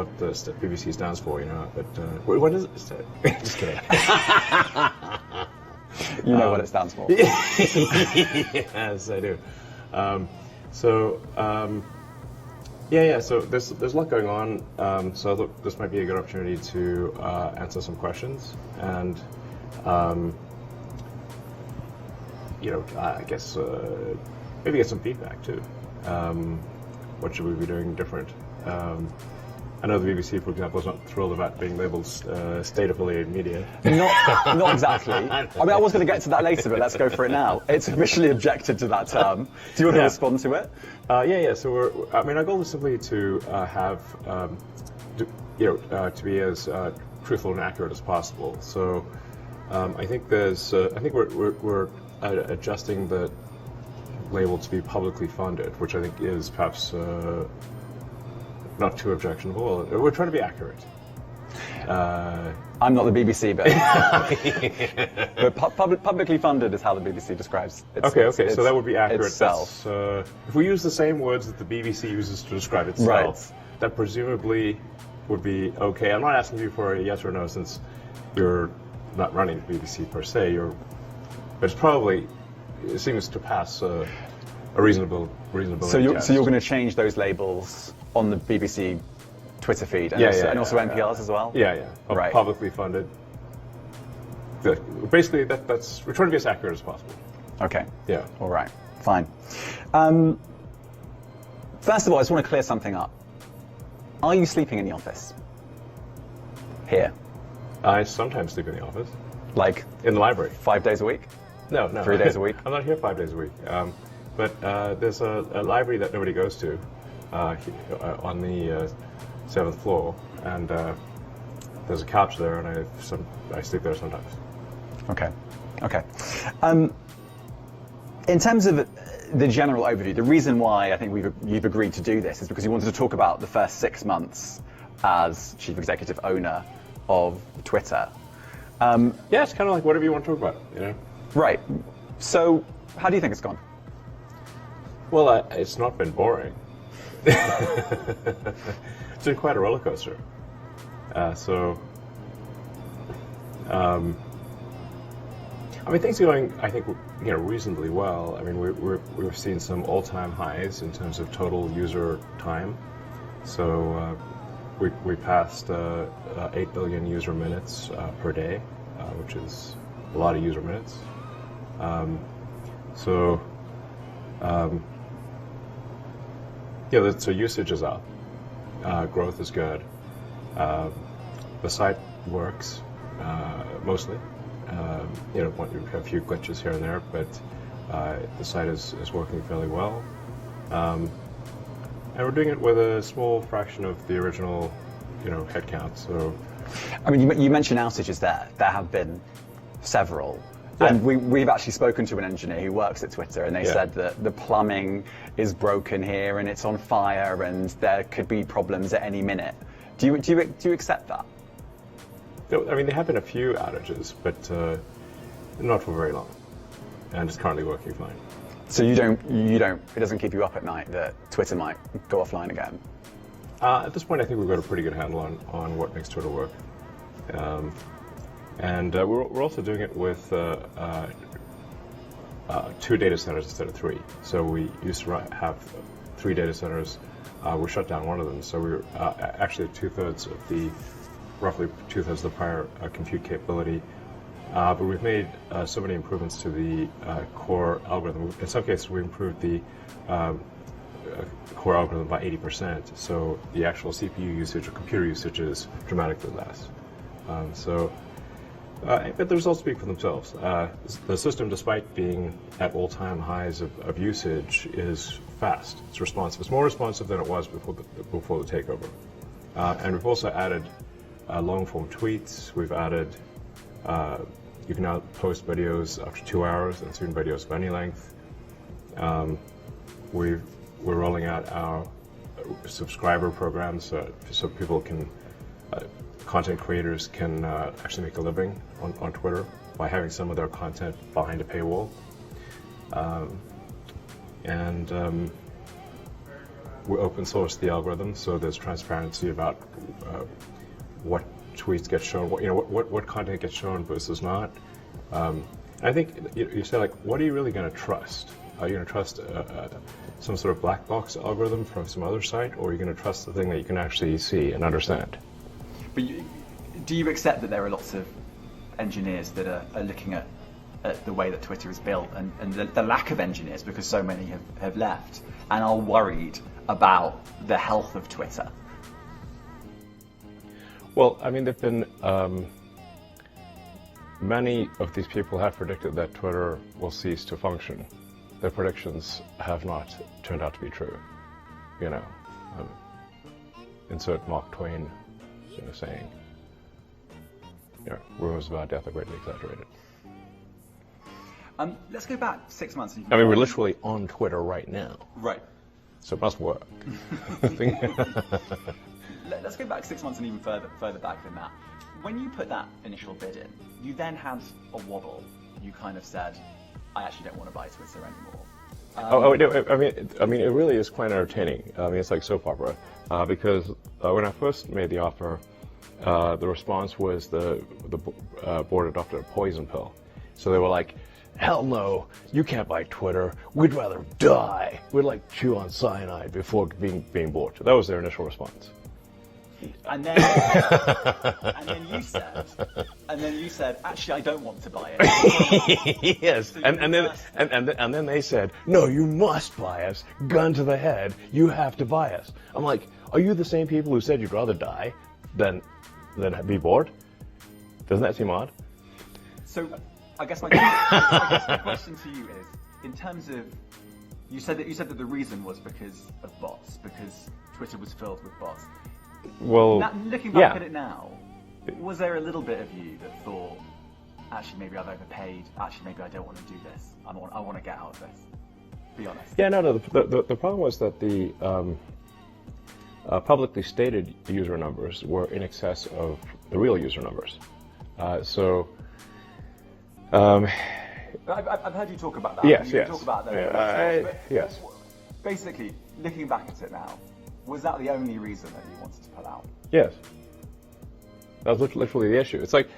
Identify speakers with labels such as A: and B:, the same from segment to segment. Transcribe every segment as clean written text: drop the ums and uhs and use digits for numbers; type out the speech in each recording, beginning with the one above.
A: what the BBC stands for, but what is it? Just kidding.
B: You know what it stands for.
A: Yes, I do. So there's a lot going on. So I thought this might be a good opportunity to answer some questions and, I guess maybe get some feedback too. What should we be doing different? I know the BBC, for example, is not thrilled about being labelled state-affiliated media.
B: Not exactly. I mean, I was going to get to that later, but let's go for it now. It's officially objected to that term. Do you want to respond to it?
A: Yeah. So our goal is simply to have, to be as truthful and accurate as possible. So I think we're adjusting the label to be publicly funded, which I think is perhaps not too objectionable. We're trying to be accurate.
B: I'm not the BBC, but publicly funded is how the BBC describes it.
A: Okay. So that would be accurate.
B: Itself.
A: If we use the same words that the BBC uses to describe itself, that presumably would be okay. I'm not asking you for a yes or no, since you're not running the BBC per se. It seems to pass a reasonable.
B: So you're going to change those labels on the BBC Twitter feed and also NPR's as well?
A: Yeah.
B: Right.
A: Publicly funded. Basically, we're trying to be as accurate as possible.
B: Okay.
A: Yeah.
B: All right. Fine. First of all, I just want to clear something up. Are you sleeping in the office? Here?
A: I sometimes sleep in the office.
B: Like?
A: In the library.
B: 5 days a week?
A: No.
B: 3 days a week?
A: I'm not here 5 days a week. But there's a library that nobody goes to on the 7th floor, and there's a couch there, and I sleep there sometimes.
B: Okay. In terms of the general overview, the reason why I think you've agreed to do this is because you wanted to talk about the first 6 months as chief executive owner of Twitter.
A: Yeah, it's kind of like whatever you want to talk about,
B: Right. So, how do you think it's gone?
A: Well, it's not been boring. It's been quite a roller coaster. Things are going, I think, reasonably well. I mean, we've seen some all-time highs in terms of total user time. So we passed 8 billion user minutes per day, which is a lot of user minutes. So usage is up. Growth is good. The site works mostly. You have a few glitches here and there, but the site is working fairly well. And we're doing it with a small fraction of the original, headcount. So,
B: I mean, you mentioned outages there. There have been several. Yeah. And we've actually spoken to an engineer who works at Twitter, and they said that the plumbing is broken here and it's on fire and there could be problems at any minute. Do you accept that?
A: I mean, there have been a few outages, but not for very long, and it's currently working fine.
B: So it doesn't keep you up at night that Twitter might go offline again?
A: At this point, I think we've got a pretty good handle on what makes Twitter work. And we're also doing it with 2 data centers instead of 3. So we used to have 3 data centers. We shut down one of them. So we were actually roughly two-thirds of the prior compute capability. But we've made so many improvements to the core algorithm. In some cases, we improved the core algorithm by 80%. So the actual CPU usage or computer usage is dramatically less. But the results speak for themselves. The system, despite being at all-time highs of usage, is fast. It's responsive. It's more responsive than it was before the takeover. And we've also added long-form tweets. We've added, you can now post videos after 2 hours and soon videos of any length. We're rolling out our subscriber programs so people can, content creators can actually make a living on Twitter by having some of their content behind a paywall. we open source the algorithm, so there's transparency about what tweets get shown, what content gets shown versus not. I think you say, like, what are you really going to trust? Are you going to trust some sort of black box algorithm from some other site, or are you going to trust the thing that you can actually see and understand?
B: But do you accept that there are lots of engineers that are looking at the way that Twitter is built, and the lack of engineers, because so many have left, and are worried about the health of Twitter?
A: Well, I mean, there've been many of these people have predicted that Twitter will cease to function. Their predictions have not turned out to be true. Insert Mark Twain, saying, rumors about death are greatly exaggerated.
B: Let's go back 6 months.
A: I mean, we're literally on Twitter right now.
B: Right.
A: So it must work.
B: Let's go back 6 months and even further back than that. When you put that initial bid in, you then had a wobble. You kind of said, I actually don't want to buy Twitter anymore.
A: I mean, it really is quite entertaining. I mean, it's like soap opera. Because when I first made the offer, the response was the board adopted a poison pill. So they were like, hell no, you can't buy Twitter. We'd rather die. We'd like chew on cyanide before being bought. That was their initial response.
B: And then you said, actually, I don't want to buy it.
A: Yes,
B: So
A: and then they said, no, you must buy us. Gun to the head, you have to buy us. I'm like, are you the same people who said you'd rather die than be bored? Doesn't that seem odd?
B: So I guess my question to you is, in terms of, you said that the reason was because of bots, because Twitter was filled with bots.
A: Well,
B: looking back at it now, was there a little bit of you that thought, actually, maybe I've overpaid, actually, maybe I don't want to do this, I want to get out of this? Be honest.
A: Yeah, no. The problem was that the publicly stated user numbers were in excess of the real user numbers. I've
B: heard you talk about that.
A: Yes,
B: you talk about that.
A: Yes.
B: Basically, looking back at it now, was that the only reason that you wanted to pull out?
A: Yes. That was literally the issue. It's like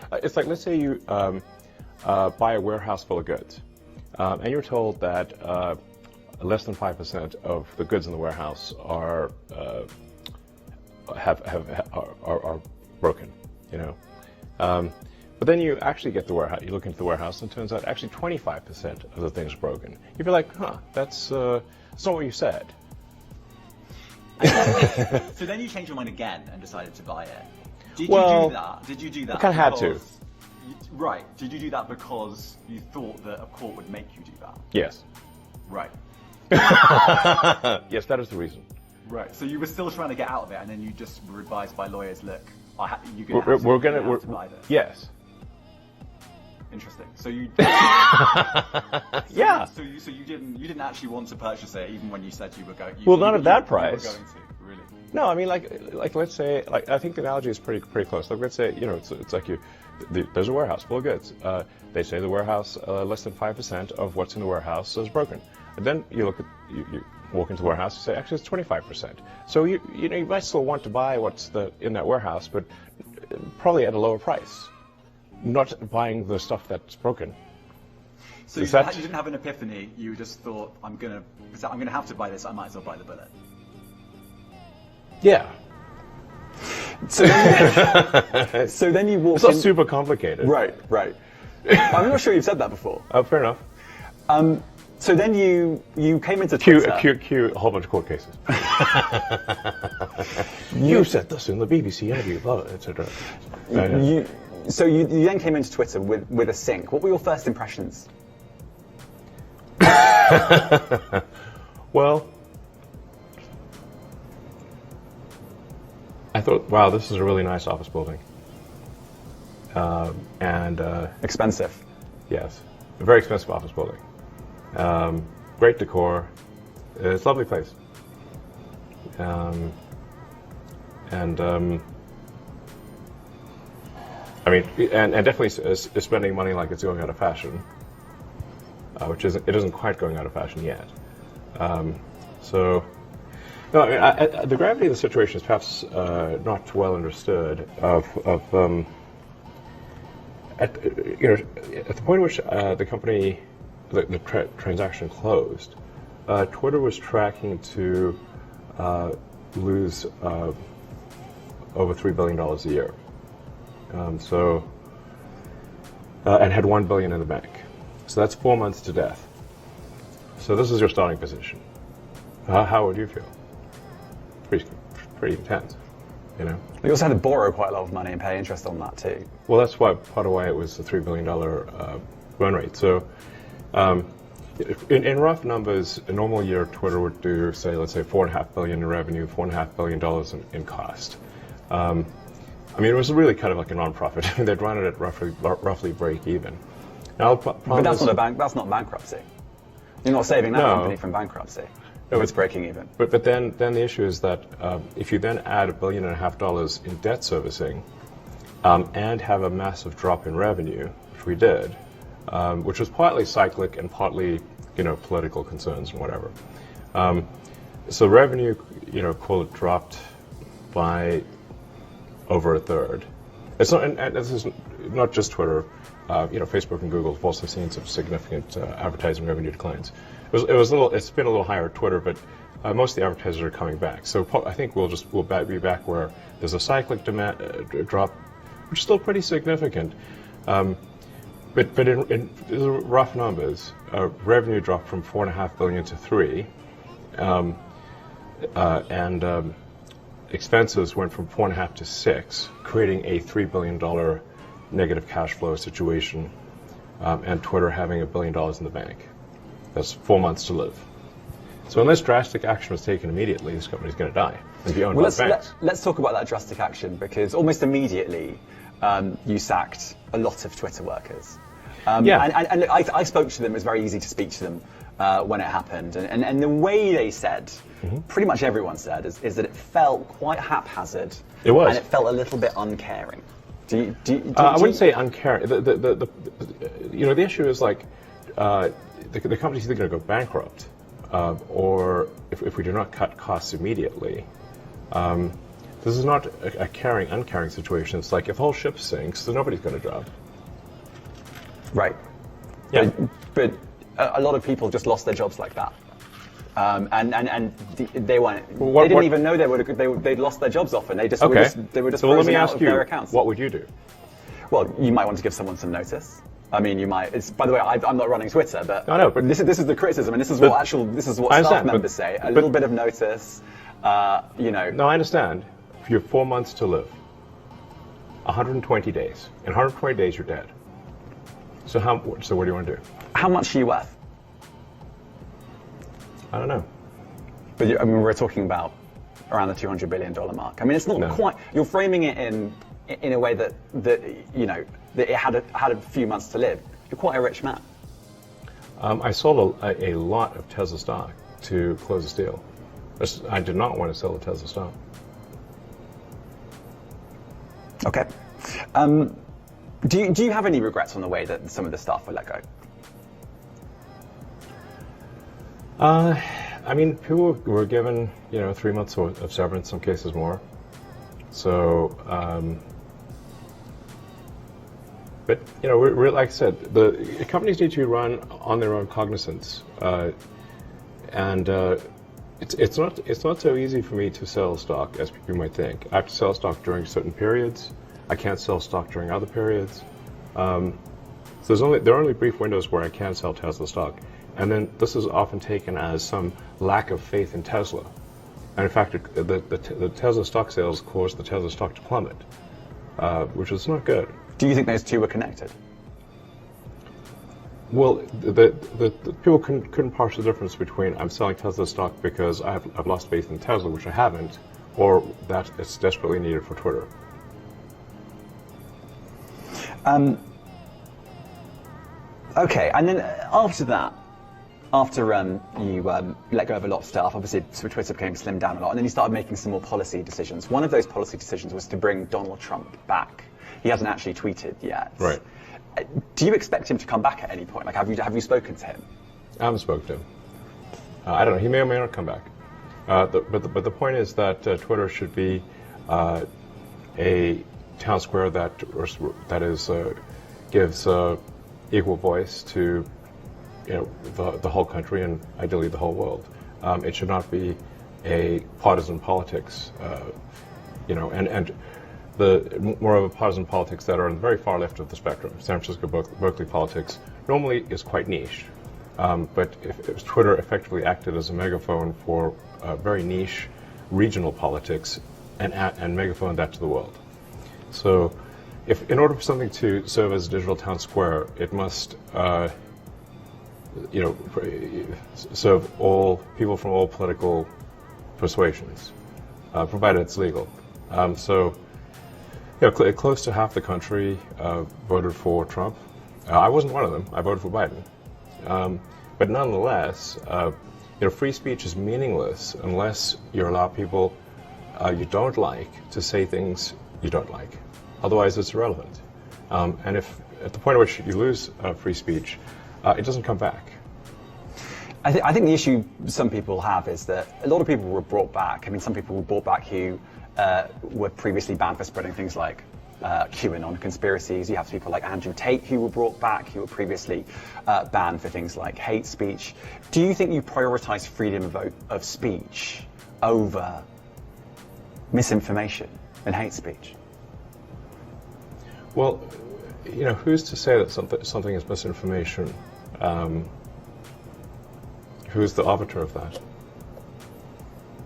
A: let's say you buy a warehouse full of goods, and you're told that less than 5% of the goods in the warehouse are broken. But then you actually get the warehouse. You look into the warehouse, and it turns out actually 25% of the things are broken. You'd be like, that's not what you said.
B: So then you changed your mind again and decided to buy it. Did you do that?
A: I kind of had to.
B: Right. Did you do that because you thought that a court would make you do that?
A: Yes.
B: Right.
A: Yes, that is the reason.
B: Right. So you were still trying to get out of it, and then you just were advised by lawyers, look,
A: we're going to buy this. Yes.
B: Interesting. So you.
A: Yeah.
B: So you didn't actually want to purchase it, even when you said you were going.
A: Well, not at that price.
B: You were going to, really.
A: No, I mean, like let's say, I think the analogy is pretty close. Like, let's say, it's like there's a warehouse full of goods. They say the warehouse, less than 5% of what's in the warehouse is broken. And then you walk into the warehouse and say, actually, it's 25%. So you might still want to buy what's in that warehouse, but probably at a lower price. Not buying the stuff that's broken.
B: So you didn't have an epiphany. You just thought, I'm gonna have to buy this. I might as well buy the bullet.
A: Yeah.
B: So then you walked.
A: It's not super complicated.
B: Right. I'm not sure you've said that before.
A: Oh, fair enough.
B: So then you came into Twitter.
A: Cue a whole bunch of court cases. You said this in the BBC interview, blah, etc.
B: So you then came into Twitter with a sync. What were your first impressions?
A: Well, I thought, wow, this is a really nice office building. And
B: expensive.
A: Yes, a very expensive office building. Great decor. It's a lovely place. I mean, and definitely is spending money like it's going out of fashion, which it isn't quite going out of fashion yet. So, No, I mean, the gravity of the situation is perhaps not well understood. At the point at which the company, the transaction closed, Twitter was tracking to lose over $3 billion a year. And had $1 billion in the bank. So that's 4 months to death. So this is your starting position. How would you feel? Pretty intense, you know.
B: You also had to borrow quite a lot of money and pay interest on that too.
A: Well, that's why part of why it was a $3 billion run rate. So, in rough numbers, a normal year, Twitter would do, let's say, $4.5 billion in revenue, $4.5 billion in cost. I mean, it was really kind of like a non-profit. I mean, they'd run it at roughly break even. Now,
B: but that's not bankruptcy. You're not saving that company from bankruptcy. No, it's breaking even.
A: But then the issue is that if you then add $1.5 billion in debt servicing and have a massive drop in revenue, which we did, which was partly cyclic and partly political concerns and whatever. So revenue, call it dropped by over a third. It's not, and this is not just Twitter. Facebook and Google have also seen some significant advertising revenue declines. It's been a little higher at Twitter, but most of the advertisers are coming back. So I think we'll be back where there's a cyclic demand drop, which is still pretty significant. But in rough numbers, revenue dropped from $4.5 billion to $3 billion, and expenses went from $4.5 billion to $6 billion, creating a $3 billion negative cash flow situation, and Twitter having $1 billion in the bank. That's 4 months to live. So unless drastic action was taken immediately, this company's going to die and be owned by banks.
B: Let's talk about that drastic action, because almost immediately you sacked a lot of Twitter workers. And I spoke to them. It was very easy to speak to them when it happened. And the way they said, pretty much everyone said, is that it felt quite haphazard.
A: It was.
B: And it felt a little bit uncaring.
A: I wouldn't say uncaring. The issue is like the company's either going to go bankrupt, or if we do not cut costs immediately, this is not a caring, uncaring situation. It's like if the whole ship sinks, then nobody's got a job.
B: Right.
A: Yeah.
B: But a lot of people just lost their jobs like that. And they weren't. They didn't even know they'd lost their jobs often. They just were just
A: so let me
B: frozen out
A: ask
B: of
A: you,
B: their accounts.
A: what would you do?
B: Well, you might want to give someone some notice. I mean, you might. By the way, I'm not running Twitter, but
A: I know, but
B: this is the criticism, and this is what staff members say. A little bit of notice,
A: No, I understand. You have 4 months to live. 120 days. In 120 days, you're dead. So what do you want to do?
B: How much are you worth?
A: I don't know.
B: But we're talking about around the $200 billion mark. I mean, it's not quite. You're framing it in a way that it had a few months to live. You're quite a rich man.
A: I sold a lot of Tesla stock to close this deal. I did not want to sell the Tesla stock.
B: Okay. Do you have any regrets on the way that some of the staff were let go?
A: I mean, people were given 3 months of severance, some cases more. So, but we're like I said, the companies need to run on their own cognizance, and it's not so easy for me to sell stock as people might think. I have to sell stock during certain periods. I can't sell stock during other periods. So there are only brief windows where I can sell Tesla stock. And then this is often taken as some lack of faith in Tesla. And in fact, the Tesla stock sales caused the Tesla stock to plummet, which is not good.
B: Do you think those two were connected?
A: Well, the people couldn't parse the difference between I'm selling Tesla stock because I've lost faith in Tesla, which I haven't, or that it's desperately needed for Twitter.
B: Okay, and then after that, after you let go of a lot of staff, obviously Twitter became slimmed down a lot, and then you started making some more policy decisions. One of those policy decisions was to bring Donald Trump back. He hasn't actually tweeted yet.
A: Right.
B: Do you expect him to come back at any point? Like, have you spoken to him?
A: I haven't spoken to him. I don't know. He may or may not come back. But the point is that Twitter should be a town square that is gives equal voice to the whole country and ideally the whole world. It should not be a partisan politics, and the more of a partisan politics that are on the very far left of the spectrum. San Francisco, Berkeley politics normally is quite niche, but if Twitter effectively acted as a megaphone for very niche regional politics and megaphone that to the world. So, in order for something to serve as a digital town square, it must serve all people from all political persuasions, provided it's legal. Close to half the country voted for Trump. I wasn't one of them. I voted for Biden. But nonetheless, free speech is meaningless unless you allow people you don't like to say things you don't like. Otherwise, it's irrelevant. And if at the point at which you lose free speech, it doesn't come back.
B: I think the issue some people have is that a lot of people were brought back. I mean, some people were brought back who were previously banned for spreading things like QAnon conspiracies. You have people like Andrew Tate who were brought back, who were previously banned for things like hate speech. Do you think you prioritize freedom of speech over misinformation and hate speech?
A: Well, who's to say that something is misinformation? Who's the arbiter of that?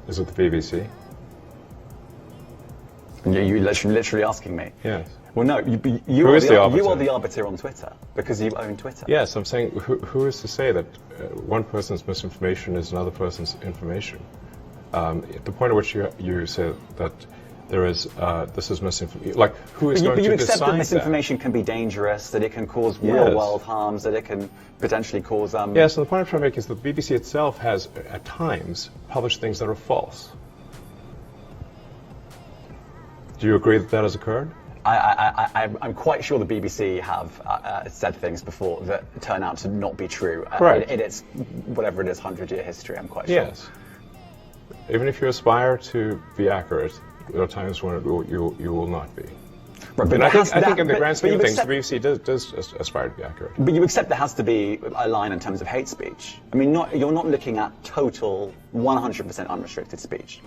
A: Is it the BBC?
B: You're literally asking me?
A: Yes.
B: Well, no, you are the arbiter on Twitter because you own Twitter.
A: Yes, I'm saying who is to say that one person's misinformation is another person's information? At the point at which you say that there is this is misinformation, like who is going to decide that? But you accept that
B: misinformation can be dangerous, that it can cause real-world harms, that it can potentially cause.
A: Yes, so the point I'm trying to make is that the BBC itself has, at times, published things that are false. Do you agree that that has occurred?
B: I'm quite sure the BBC have said things before that turn out to not be true.
A: Right.
B: In its, whatever it is, 100-year history, I'm quite sure.
A: Yes. Even if you aspire to be accurate, there are times when you will not be.
B: Right,
A: and I think in the grand scheme of things, the BBC does aspire to be accurate.
B: But you accept there has to be a line in terms of hate speech. I mean, you're not looking at total 100% unrestricted speech.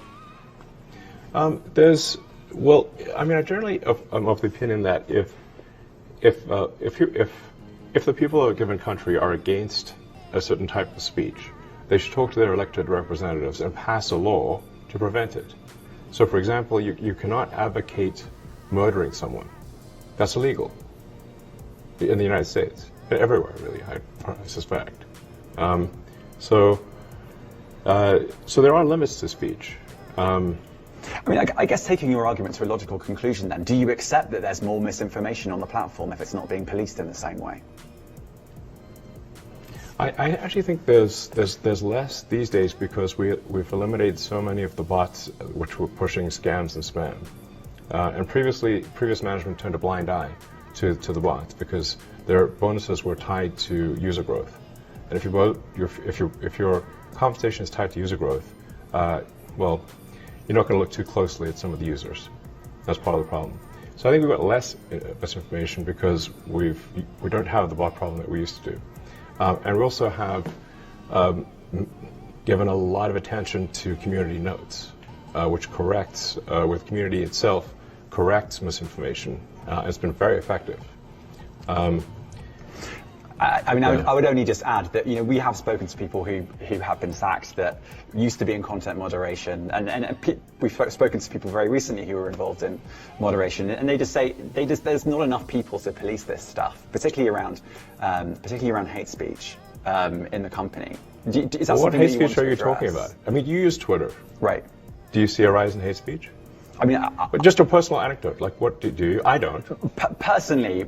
A: I generally am of the opinion that if the people of a given country are against a certain type of speech, they should talk to their elected representatives and pass a law to prevent it. So, for example, you cannot advocate murdering someone. That's illegal in the United States, and everywhere, really, I suspect. So there are limits to speech.
B: I mean, I guess taking your argument to a logical conclusion then, do you accept that there's more misinformation on the platform if it's not being policed in the same way?
A: I actually think there's less these days because we've eliminated so many of the bots which were pushing scams and spam. And previous management turned a blind eye to the bots because their bonuses were tied to user growth. And if your compensation is tied to user growth, well, you're not going to look too closely at some of the users. That's part of the problem. So I think we've got less misinformation because we don't have the bot problem that we used to do. And we also have given a lot of attention to community notes, which corrects, with community itself, corrects misinformation. It's been very effective.
B: I would only just add that we have spoken to people who have been sacked that used to be in content moderation, and we've spoken to people very recently who were involved in moderation, and they just say there's not enough people to police this stuff, particularly around hate speech in the company. Is that
A: what hate speech are you talking about? I mean, you use Twitter,
B: right?
A: Do you see a rise in hate speech?
B: I mean,
A: but just a personal anecdote. Like, what do you? I don't.
B: Personally,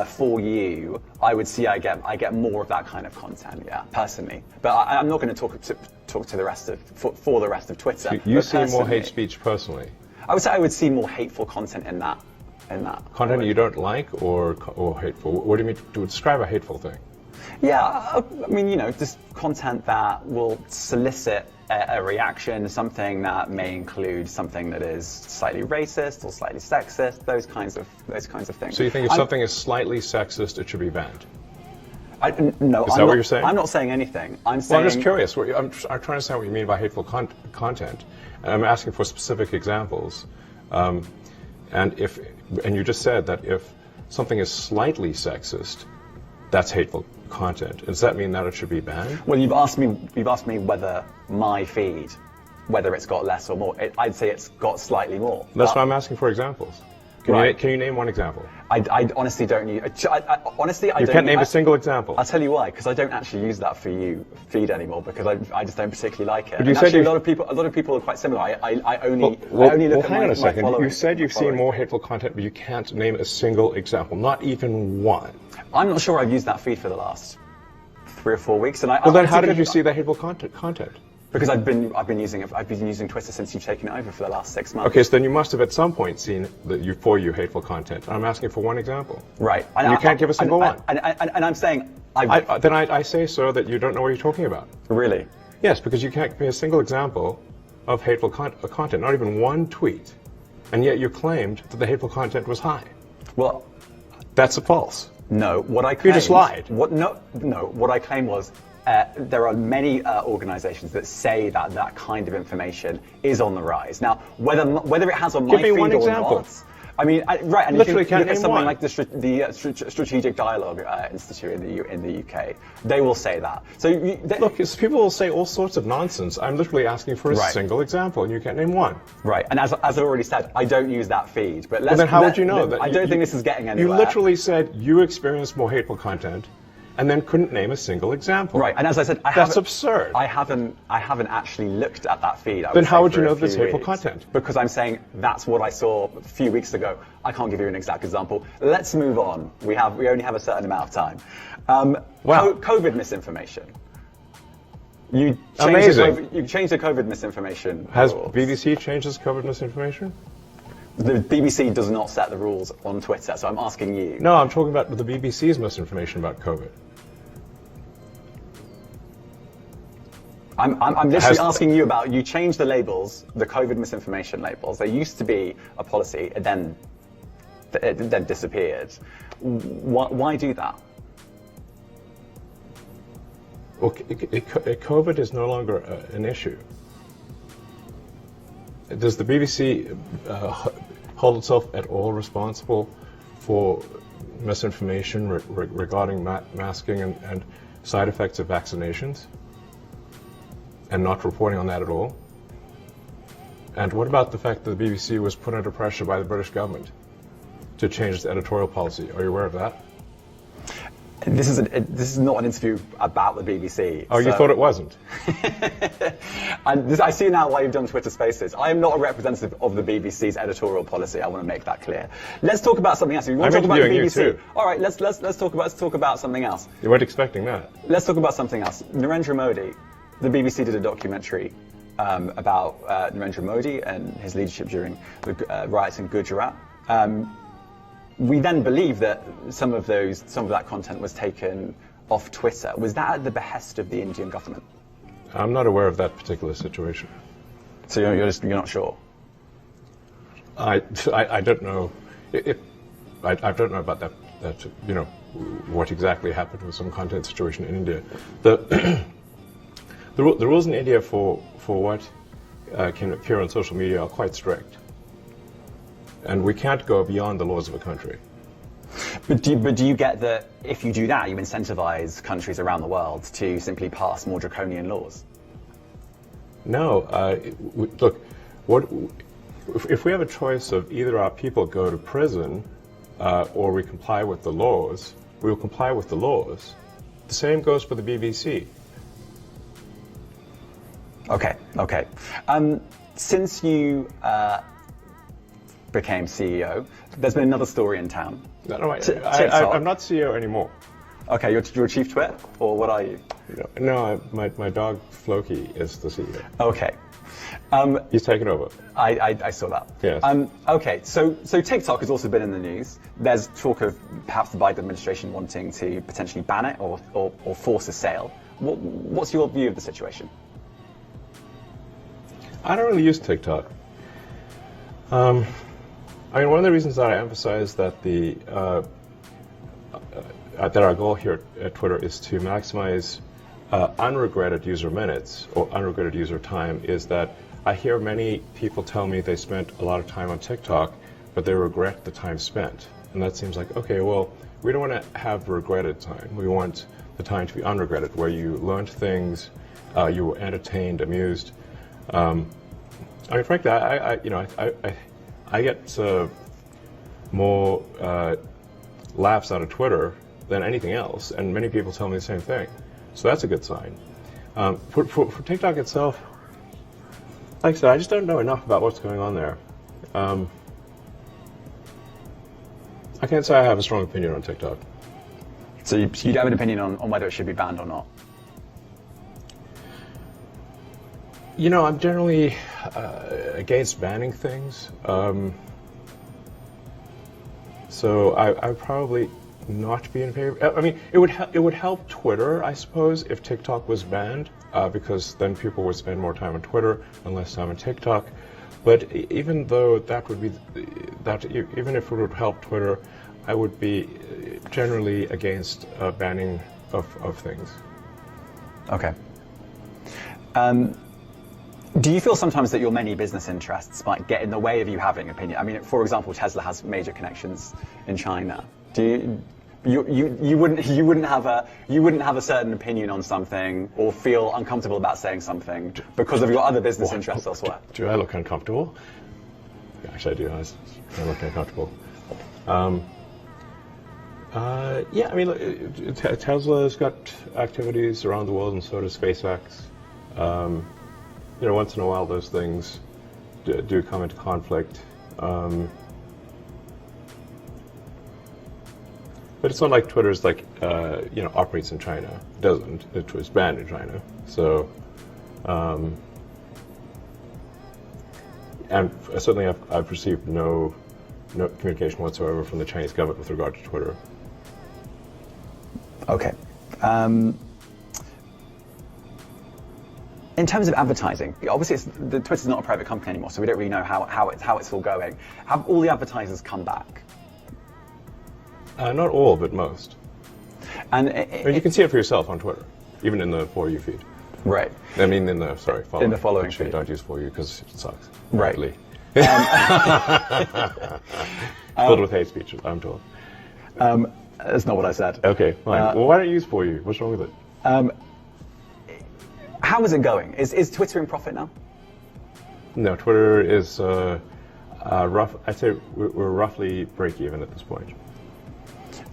B: for you, I would see I get more of that kind of content. Yeah, personally, but I'm not going to talk to the rest of for the rest of Twitter.
A: So you see more hate speech personally?
B: I would say I would see more hateful content in that.
A: Content you don't like or hateful? What do you mean to describe a hateful thing?
B: Yeah, I mean, just content that will solicit a reaction, something that may include something that is slightly racist or slightly sexist, those kinds of things.
A: So you think if something is slightly sexist, it should be banned?
B: No,
A: Is that what you're saying?
B: I'm not saying anything. I'm saying.
A: Well, I'm just curious. I'm trying to understand what you mean by hateful content, and I'm asking for specific examples. And you just said that if something is slightly sexist, that's hateful content. Does that mean that it should be banned?
B: Well, you've asked me whether my feed, whether it's got less or more. I'd say it's got slightly more.
A: That's why I'm asking for examples. Can you name one example?
B: I honestly don't use. Honestly, I
A: You
B: don't.
A: can't name a single example.
B: I'll tell you why. Because I don't actually use that for you feed anymore. Because I just don't particularly like it.
A: But you
B: and
A: said
B: actually, a lot of people are quite similar. I only look at
A: hang on a second.
B: my
A: You said you've seen more hateful content, but you can't name a single example, not even one.
B: I'm not sure I've used that feed for the last 3 or 4 weeks. And
A: Well, then how did you see that hateful content?
B: Because I've been using it. I've been using Twitter since you've taken it over for the last 6 months.
A: Okay, so then you must have at some point seen the for you hateful content. I'm asking for one example.
B: Right.
A: And you can't give a single one.
B: And I'm saying
A: then I say, sir, that you don't know what you're talking about.
B: Really?
A: Yes, because you can't give me a single example of hateful content, not even one tweet, and yet you claimed that the hateful content was high.
B: Well,
A: that's a false.
B: No, what I claimed...
A: You just lied.
B: What I claimed was there are many organizations that say that that kind of information is on the rise. Now, whether it has on my feed or not... I mean, right, and
A: literally
B: if you look at something
A: one.
B: like the Strategic Dialogue Institute in the UK, they will say that. So
A: look, people will say all sorts of nonsense. I'm literally asking for a single example, and you can't name one.
B: Right, and as I already said, I don't use that feed. But
A: then how would you know that?
B: I don't think this is getting anywhere.
A: You literally said you experienced more hateful content, and then couldn't name a single example.
B: Right, and as I said,
A: that's absurd.
B: I haven't actually looked at that feed.
A: Then how would you know this hateful content?
B: Because I'm saying that's what I saw a few weeks ago. I can't give you an exact example. Let's move on. We only have a certain amount of time. COVID misinformation. You changed the COVID misinformation.
A: Has
B: rules.
A: BBC changed its COVID misinformation?
B: The BBC does not set the rules on Twitter, so I'm asking you.
A: No, I'm talking about the BBC's misinformation about COVID.
B: I'm literally asking you about, you changed the labels, the COVID misinformation labels. There used to be a policy, it then disappeared. Why do that?
A: Well, COVID is no longer an issue. Does the BBC hold itself at all responsible for misinformation regarding masking and side effects of vaccinations? And not reporting on that at all? And what about the fact that the BBC was put under pressure by the British government to change its editorial policy? Are you aware of that?
B: This is not an interview about the BBC.
A: Oh, so. You thought it wasn't?
B: And I see now why you've done Twitter Spaces. I am not a representative of the BBC's editorial policy. I want to make that clear. Let's talk about something else. You want to talk about the BBC?
A: You too.
B: All right, let's talk about something else.
A: You weren't expecting that.
B: Let's talk about something else. Narendra Modi. The BBC did a documentary about Narendra Modi and his leadership during the riots in Gujarat. We then believe that some of that content was taken off Twitter. Was that at the behest of the Indian government?
A: I'm not aware of that particular situation.
B: So you're not sure?
A: I don't know. I don't know about that. What exactly happened with some content situation in India. The rules in India for what can appear on social media are quite strict. And we can't go beyond the laws of a country.
B: But do you get that if you do that, you incentivize countries around the world to simply pass more draconian laws?
A: No. Look, if we have a choice of either our people go to prison or we comply with the laws, we will comply with the laws. The same goes for the BBC.
B: Okay. Since you became CEO, there's been another story in town.
A: No, I'm not CEO anymore.
B: Okay, you're chief twit, or what are you?
A: No, my dog Floki is the CEO.
B: Okay.
A: He's taken over.
B: I saw that.
A: Yes.
B: Okay, so TikTok has also been in the news. There's talk of perhaps the Biden administration wanting to potentially ban it or force a sale. What's your view of the situation?
A: I don't really use TikTok. I mean, one of the reasons that I emphasize that that our goal here at Twitter is to maximize unregretted user minutes or unregretted user time is that I hear many people tell me they spent a lot of time on TikTok, but they regret the time spent. And that seems like, okay, well, we don't want to have regretted time. We want the time to be unregretted, where you learned things, you were entertained, amused. I mean, frankly, I get more laughs out of Twitter than anything else, and many people tell me the same thing. So that's a good sign. For TikTok itself, like I said, I just don't know enough about what's going on there. I can't say I have a strong opinion on TikTok.
B: So you don't have an opinion on whether it should be banned or not?
A: You know, I'm generally against banning things. So I would probably not be in favor. I mean, it would help Twitter, I suppose, if TikTok was banned, because then people would spend more time on Twitter and less time on TikTok. But even though that would be even if it would help Twitter, I would be generally against banning of things.
B: Okay. Do you feel sometimes that your many business interests might get in the way of you having opinion? I mean, for example, Tesla has major connections in China. Do you wouldn't have a certain opinion on something or feel uncomfortable about saying something because of your other business interests elsewhere? Do
A: I look uncomfortable? Actually, I do. I look uncomfortable. Yeah, I mean, Tesla's got activities around the world, and so does SpaceX. You know, once in a while, those things do come into conflict. But it's not like Twitter's like, you know, operates in China. It doesn't. It was banned in China. So, and certainly I've received no communication whatsoever from the Chinese government with regard to Twitter.
B: Okay. In terms of advertising, obviously Twitter's not a private company anymore, so we don't really know how it's all going. Have all the advertisers come back?
A: Not all, but most.
B: And
A: I mean, you can see it for yourself on Twitter, even in the For You feed.
B: Right.
A: I mean, in the following
B: feed.
A: Don't use For You because it sucks.
B: Right.
A: Filled with hate speech, I'm told.
B: That's not what I said.
A: Okay, fine. Well, why don't you use For You? What's wrong with it?
B: How is it going? Is Twitter in profit now?
A: No, Twitter is rough. I'd say we're roughly break even at this point.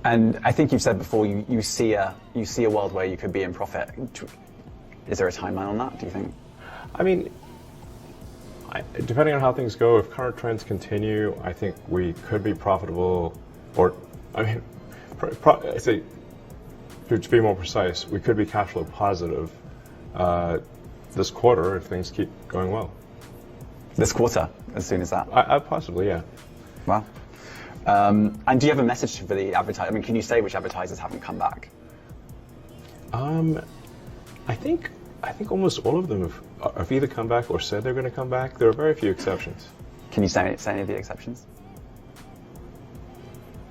B: And I think you've said before you see a world where you could be in profit. Is there a timeline on that, do you think? I mean,
A: depending on how things go, if current trends continue, I think we could be profitable, or I mean, I say, to be more precise, we could be cash flow positive this quarter if things keep going well.
B: This quarter, as soon as that?
A: Possibly, yeah.
B: Wow. And do you have a message for the advertisers? I mean, can you say which advertisers haven't come back?
A: I think almost all of them have either come back or said they're going to come back. There are very few exceptions.
B: Can you say any of the exceptions?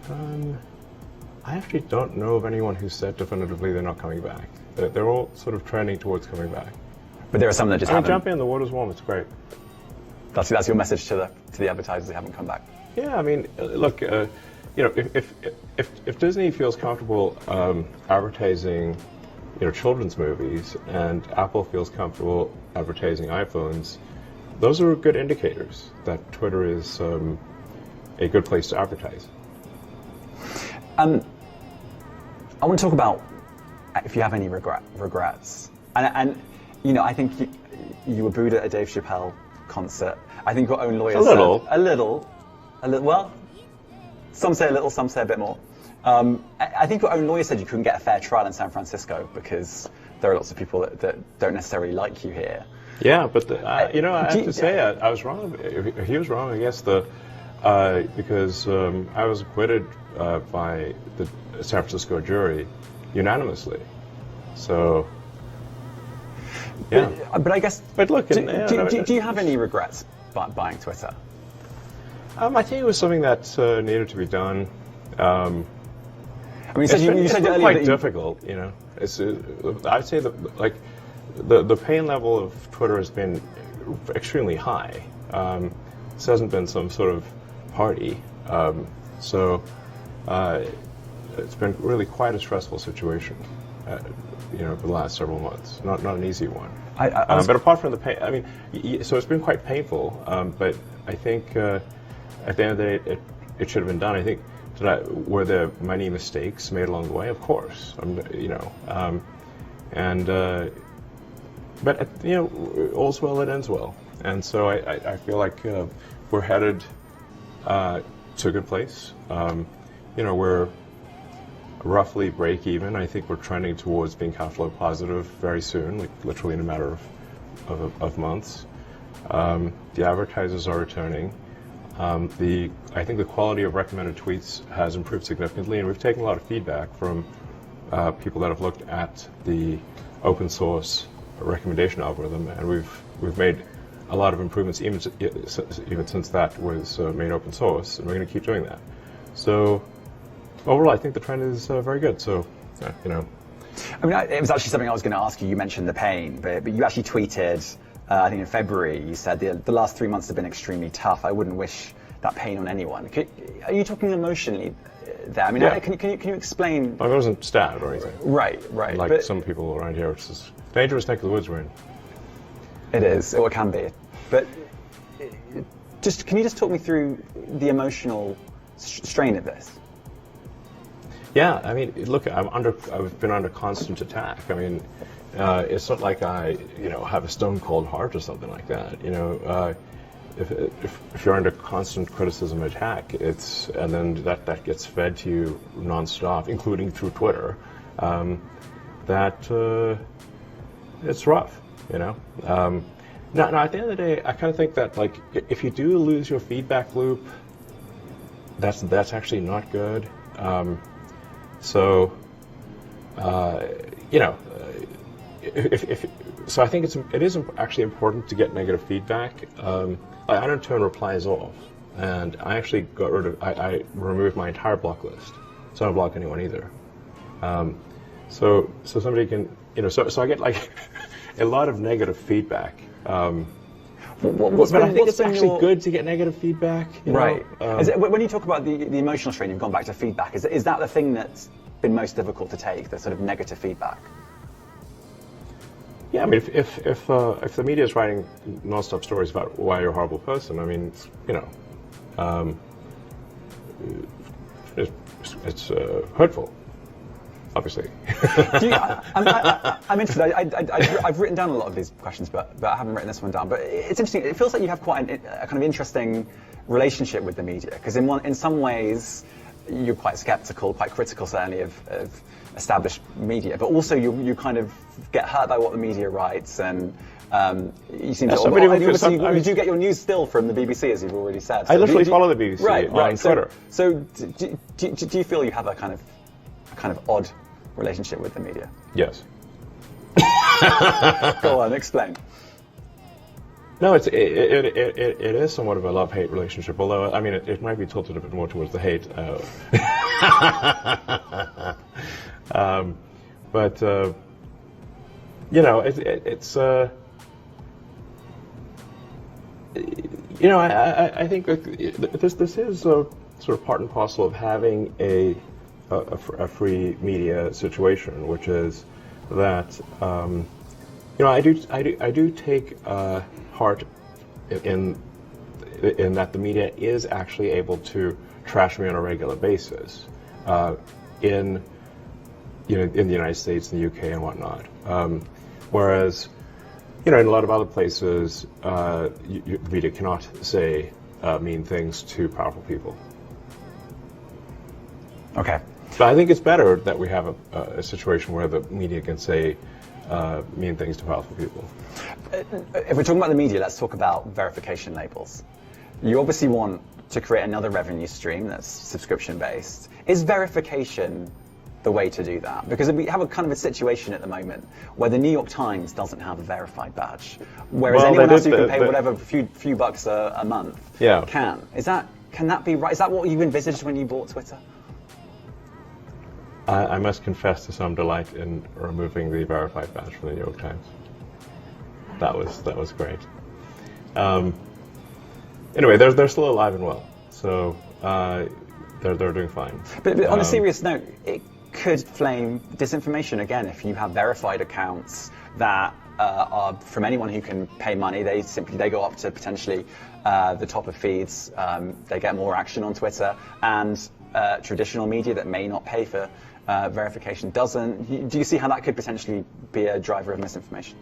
A: I actually don't know of anyone who said definitively they're not coming back. They're all sort of trending towards coming back.
B: But there are some that just haven't.
A: Jump in, the water's warm. It's great.
B: That's your message to the advertisers who haven't come back.
A: Yeah, I mean, look, you know, if Disney feels comfortable advertising, you know, children's movies, and Apple feels comfortable advertising iPhones, those are good indicators that Twitter is a good place to advertise.
B: I want to talk about if you have any regrets, and you know, I think you were booed at a Dave Chappelle concert. I think your own lawyer said a little. Well, some say a little, some say a bit more. I think your own lawyer said you couldn't get a fair trial in San Francisco because there are lots of people that don't necessarily like you here.
A: Yeah, but you know, I have to say I was wrong. He was wrong, I guess. Because I was acquitted by the San Francisco jury unanimously. So Yeah.
B: But I guess.
A: But look,
B: do you have any regrets buying Twitter?
A: I think it was something that needed to be done.
B: I mean, you said
A: It's been
B: earlier
A: quite
B: that you,
A: difficult, you know. I'd say that like the pain level of Twitter has been extremely high. This hasn't been some sort of party, so it's been really quite a stressful situation, you know, for the last several months. Not an easy one. But apart from the pain, I mean, so it's been quite painful. But I think at the end of the day, it should have been done. I think. Were there many mistakes made along the way? Of course, you know, but you know, all's well that ends well, and so I feel like we're headed to a good place. You know, we're roughly break even. I think we're trending towards being cash flow positive very soon, like literally in a matter of months. The advertisers are returning. I think the quality of recommended tweets has improved significantly, and we've taken a lot of feedback from people that have looked at the open source recommendation algorithm, and we've made a lot of improvements even since that was made open source, and we're going to keep doing that. So overall, I think the trend is very good. So, you know.
B: I mean, it was actually something I was going to ask you. You mentioned the pain, but you actually tweeted, I think in February, you said the last 3 months have been extremely tough. I wouldn't wish that pain on anyone. Are you talking emotionally there? I mean,
A: yeah.
B: Can you explain?
A: I wasn't stabbed or anything.
B: Right.
A: Like but some people around here, it's just dangerous neck of the woods we're in.
B: It is, or it can be. But can you just talk me through the emotional strain of this?
A: Yeah, I mean, look, I've been under constant attack. I mean, it's not like I, you know, have a stone cold heart or something like that. You know, if you're under constant criticism and attack, and then that gets fed to you nonstop, including through Twitter, it's rough. You know. Now, at the end of the day, I kind of think that like if you do lose your feedback loop, that's actually not good. So, you know, so I think it is actually important to get negative feedback. I don't turn replies off, and I actually I removed my entire block list, so I don't block anyone either. So somebody can, you know, so I get like a lot of negative feedback. But I think it's actually good to get negative feedback.
B: Right. When you talk about the emotional strain, you've gone back to feedback. Is that the thing that's been most difficult to take, the sort of negative feedback?
A: Yeah, I mean, if the media is writing non-stop stories about why you're a horrible person, I mean, you know, it's hurtful. Obviously.
B: I'm interested. I've written down a lot of these questions, but I haven't written this one down. But it's interesting. It feels like you have quite a kind of interesting relationship with the media, because in some ways you're quite skeptical, quite critical, certainly of established media, but also you kind of get hurt by what the media writes, and you seem to. You do get your news still from the BBC, as you've already said. So
A: I literally follow the BBC on Twitter.
B: So do you feel you have a kind of odd relationship with the media?
A: Yes.
B: Go on, explain.
A: No, it is somewhat of a love-hate relationship, although, I mean, it might be tilted a bit more towards the hate. But, you know, it's you know, I think this is sort of part and parcel of having a free media situation, which is that you know, I do take heart in that the media is actually able to trash me on a regular basis in the United States, in the UK, and whatnot. Whereas, you know, in a lot of other places, the media cannot say mean things to powerful people.
B: Okay.
A: But I think it's better that we have a situation where the media can say mean things to powerful people.
B: If we're talking about the media, let's talk about verification labels. You obviously want to create another revenue stream that's subscription-based. Is verification the way to do that? Because we have a kind of a situation at the moment where the New York Times doesn't have a verified badge, whereas anyone else who can pay whatever few bucks a month can. Can that be right? Is that what you envisaged when you bought Twitter?
A: I must confess to some delight in removing the verified badge from the New York Times. That was great. Anyway, they're still alive and well, so they're doing fine.
B: But on a serious note, it could flame disinformation again if you have verified accounts that are from anyone who can pay money. They go up to potentially the top of feeds. They get more action on Twitter, and traditional media that may not pay for verification doesn't. Do you see how that could potentially be a driver of misinformation?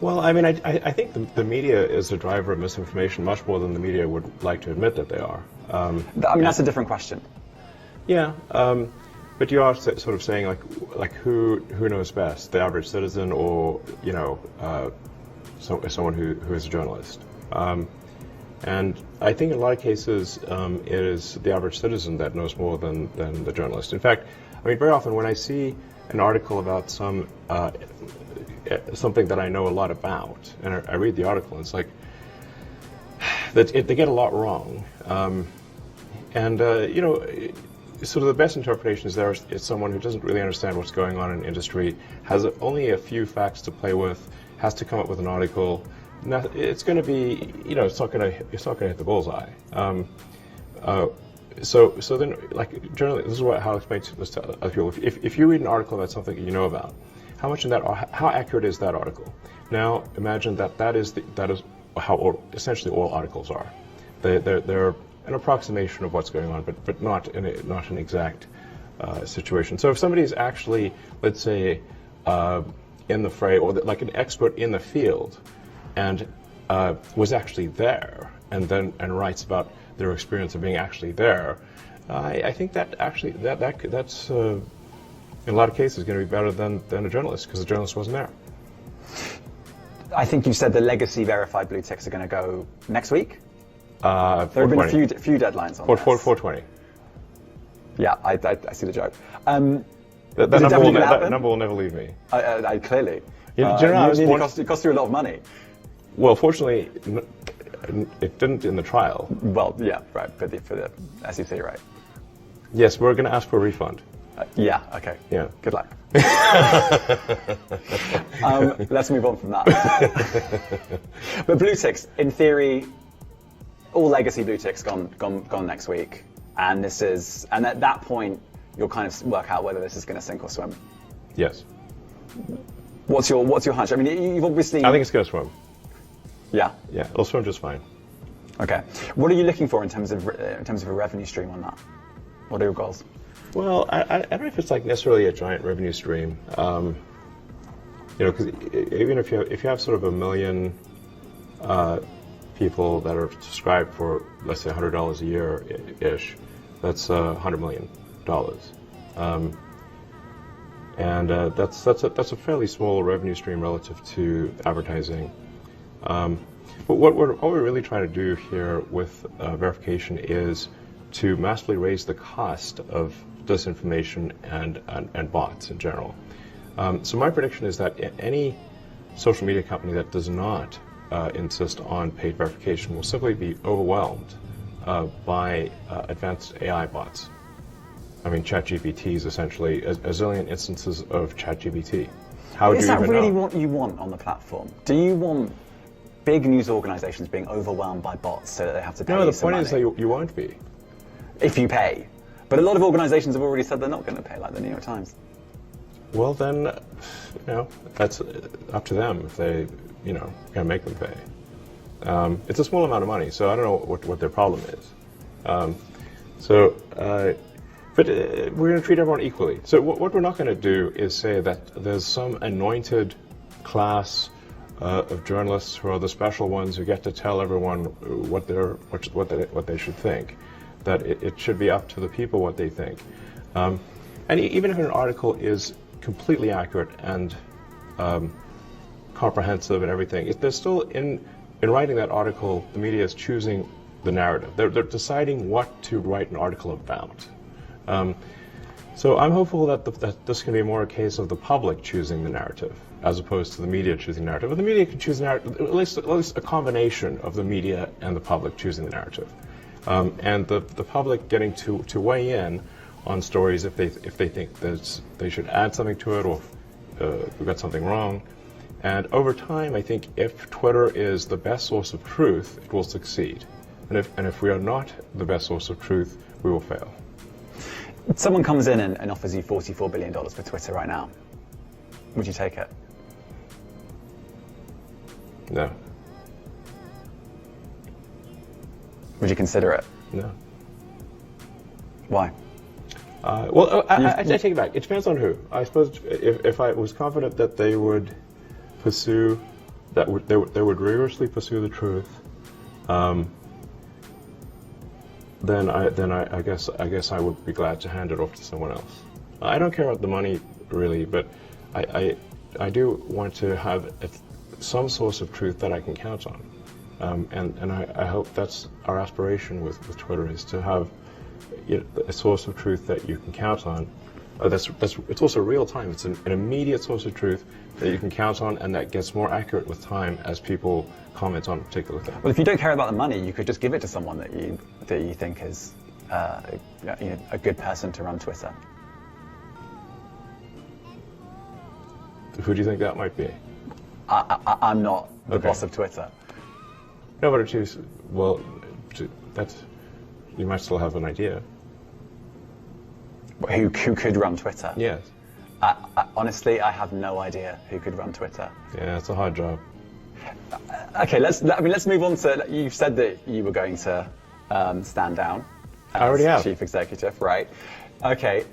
A: Well, I mean, I think the media is a driver of misinformation much more than the media would like to admit that they are.
B: I mean, that's a different question.
A: Yeah, but you are sort of saying like who knows best, the average citizen or someone who is a journalist. And I think in a lot of cases it is the average citizen that knows more than the journalist. In fact, I mean, very often when I see an article about something that I know a lot about, and I read the article, and it's like they get a lot wrong. Sort of the best interpretation is someone who doesn't really understand what's going on in industry, has only a few facts to play with, has to come up with an article. It's going to be, it's not going to hit the bullseye. So then, like, generally, this is how I explain this to other people. If you read an article about something that you know about, how accurate is that article? Now, imagine that is how essentially all articles are. They're an approximation of what's going on, but not an exact situation. So if somebody is actually, let's say, in the fray, or like an expert in the field, and was actually there, and writes about their experience of being actually there, I think that actually that's in a lot of cases going to be better than a journalist, because the journalist wasn't there.
B: I think you said the legacy verified blue ticks are going to go next week. There have been a few deadlines on that. 420. Yeah, I see the joke.
A: That number will never leave me.
B: I clearly.
A: It
B: cost you a lot of money.
A: Well, fortunately, it didn't in the trial.
B: Well, yeah, right, for the SEC, right?
A: Yes, we're going to ask for a refund.
B: Yeah, okay.
A: Yeah.
B: Good luck. Let's move on from that. But blue ticks, in theory, all legacy blue ticks gone next week, and at that point you'll kind of work out whether this is going to sink or swim.
A: Yes.
B: What's your hunch? I mean, you've obviously.
A: I think it's going to swim.
B: Yeah.
A: Yeah, it'll swim just fine.
B: Okay. What are you looking for in terms of a revenue stream on that? What are your goals?
A: Well, I don't know if it's like necessarily a giant revenue stream. Because even if you have sort of 1 million people that are subscribed for, let's say, $100 a year ish, that's $100 million. And that's a fairly small revenue stream relative to advertising. But what we're really trying to do here with verification is to massively raise the cost of disinformation and bots in general. So my prediction is that any social media company that does not insist on paid verification will simply be overwhelmed by advanced AI bots. I mean, ChatGPT is essentially a zillion instances of ChatGPT. How would you even know?
B: Is that really what you want on the platform? Do you want big news organizations being overwhelmed by bots so that they have to pay you some money?
A: No, the point is that you won't be.
B: If you pay. But a lot of organizations have already said they're not going to pay, like the New York Times.
A: Well, then, that's up to them if they, can make them pay. It's a small amount of money, so I don't know what their problem is. But we're going to treat everyone equally. So what we're not going to do is say that there's some anointed class of journalists who are the special ones who get to tell everyone what they should think. That it should be up to the people what they think. And even if an article is completely accurate and comprehensive and everything, there's still in writing that article, the media is choosing the narrative. They're deciding what to write an article about. So I'm hopeful that that this can be more a case of the public choosing the narrative as opposed to the media choosing the narrative. But the media can choose the narrative, at least a combination of the media and the public choosing the narrative, and the public getting to weigh in on stories if they think that they should add something to it or we got something wrong. And over time, I think if Twitter is the best source of truth, it will succeed. And if we are not the best source of truth, we will fail.
B: Someone comes in and offers you $44 billion for Twitter right now. Would you take it?
A: No.
B: Would you consider it?
A: No.
B: Why?
A: Well, I take it back. It depends on who. I suppose if I was confident that they would pursue, they would rigorously pursue the truth, then I guess I would be glad to hand it off to someone else. I don't care about the money really, but I do want to have some source of truth that I can count on, and I hope that's our aspiration with Twitter, is to have a source of truth that you can count on. It's also real time. It's an immediate source of truth that you can count on, and that gets more accurate with time as people comment on a particular thing.
B: Well, if you don't care about the money, you could just give it to someone that you think is a good person to run Twitter.
A: Who do you think that might be?
B: I'm not the boss of Twitter.
A: No, but you might still have an idea.
B: Who could run Twitter?
A: Yes.
B: Honestly, I have no idea who could run Twitter.
A: Yeah, it's a hard job.
B: Okay, let's move on to. You said that you were going to stand down as
A: I already have.
B: chief executive, right? Okay.